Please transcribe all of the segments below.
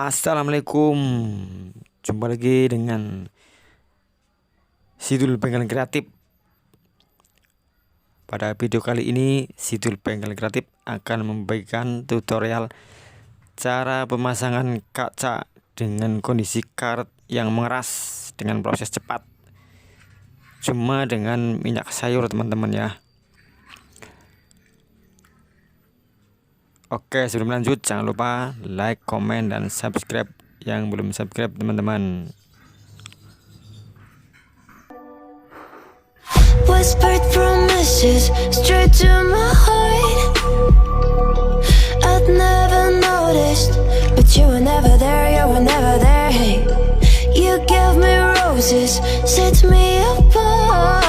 Assalamualaikum. Jumpa lagi dengan Sidul Bengkel Kreatif. Pada video kali ini Sidul Bengkel Kreatif akan membagikan tutorial cara pemasangan kaca dengan kondisi karet yang mengeras dengan proses cepat, cuma dengan minyak sayur teman-teman ya. Oke, sebelum lanjut jangan lupa like, komen, dan subscribe yang belum subscribe teman-teman. Whispered promises straight to my heart. I'd never noticed, but you were never there, you were never there. Hey, you gave me roses, set me apart.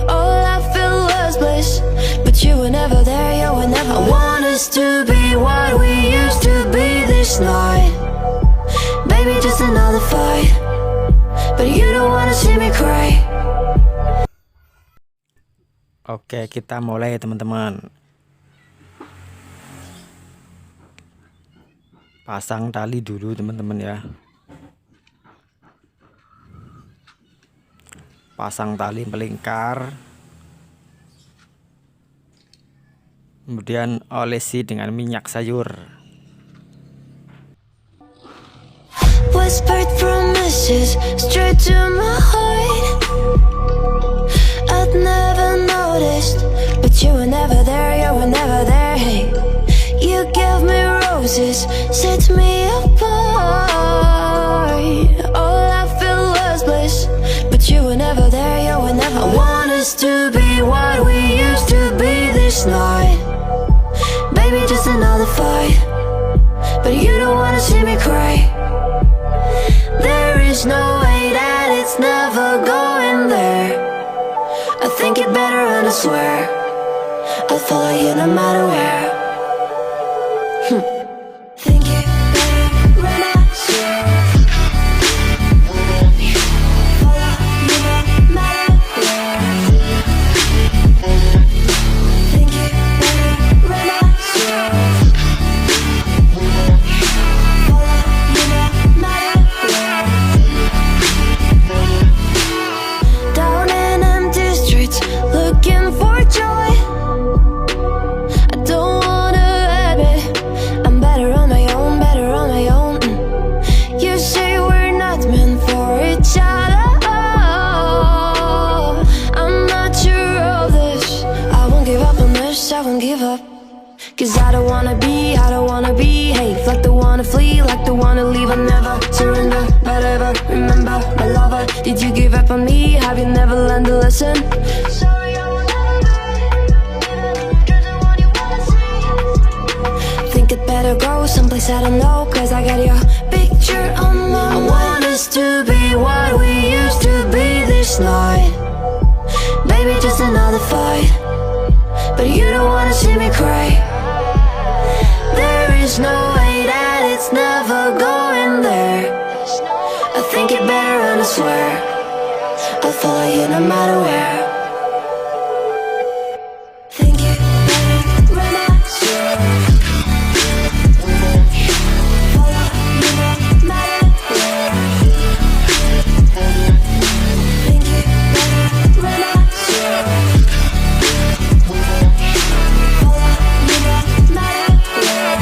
All I felt was bliss, but you were never there, you were never. I want us to be what we used to be this night. Baby, just another fight, but you don't wanna see me cry. Oke, kita mulai teman-teman. Pasang tali dulu teman-teman ya. Pasang tali melingkar. Kemudian olesi dengan minyak sayur. Whispered promises straight to my heart. I'd never noticed, but you were never there, you were never there. Hey, you gave me roses, set me apart. All I felt was bliss, but you were never there, you were never. I want us to be what we used to be this night. Baby, just another fight, but you don't wanna see me cry. There is no way that it's never going there. I think it better and I swear I'll follow you no matter where. Think it better and I swear follow you no matter where. Think it better and I swear follow you no matter where. Down in empty streets, looking for joy. I don't wanna admit I'm better on my own, better on my own. You say we're not meant for each other. I'm not sure of this. I won't give up on this, I won't give up. Cause I don't wanna be, hey, like the wanna flee, like the wanna leave. I'll never surrender, but ever remember my lover. Did you give up on me? Have you never learned a lesson? Sorry, I will never cause I want you wanna see. Think it better go someplace I don't know, cause I got your picture on my mind. I want us to be what we used to be this night. Baby, just another fight, but you don't wanna see me cry. There is no way that it's never going there. I think it better and I swear I'll follow you no matter where. Think it better and I swear follow you no matter where. Think it better and I swear follow you no matter where.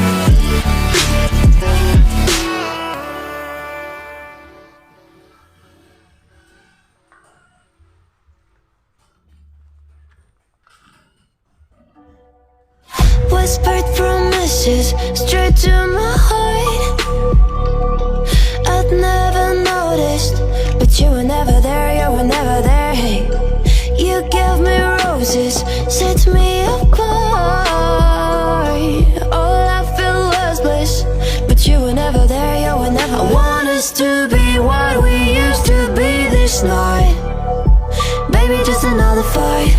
Whispered promises straight to my heart. I'd never noticed, but you were never there, you were never there. Hey, you gave me roses, set me apart. All I felt was bliss, but you were never there, you were never. I want us to be what we used to be this night. Baby, just another fight,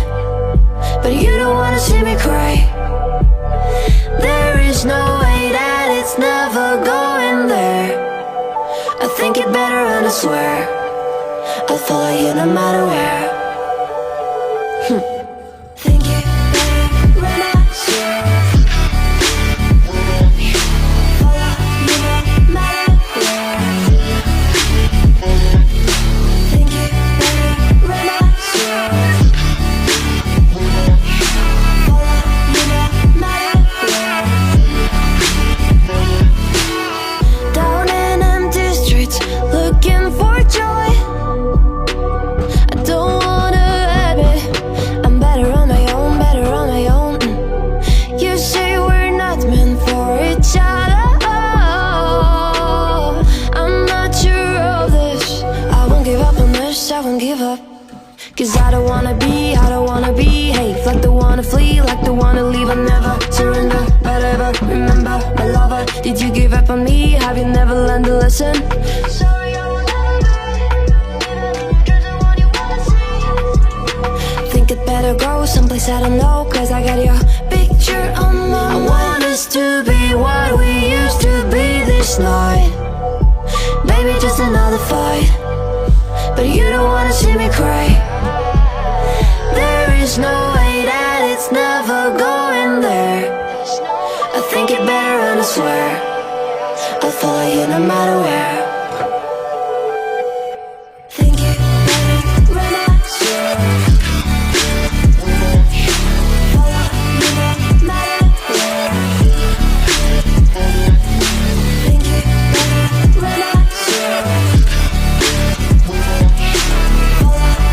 but you don't wanna see me cry. There is no way that it's never going there. I think it better and I swear I'll follow you no matter where. Think it better and I swear follow you no flee, like the one to leave. I never surrender, but ever remember my lover. Did you give up on me? Have you never learned to listen? Sorry, I will never be just the one you wanna see. Think it better go someplace I don't know, cause I got your picture on my mind. I want us to be what we used to be this night. Maybe just another fight, but you don't wanna see me cry. There is no way that it's never going there. I think it better and I swear I'll follow you no matter where. Think it better when I swear follow you no matter where. Think it better when I swear follow you no matter where.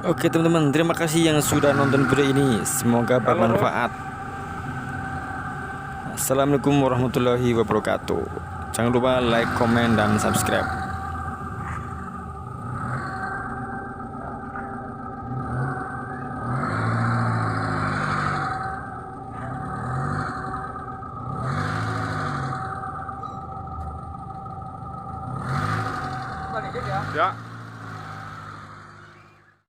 Oke teman-teman, terima kasih yang sudah nonton video ini. Semoga bermanfaat. Assalamualaikum warahmatullahi wabarakatuh. Jangan lupa like, komen, dan subscribe. Ya.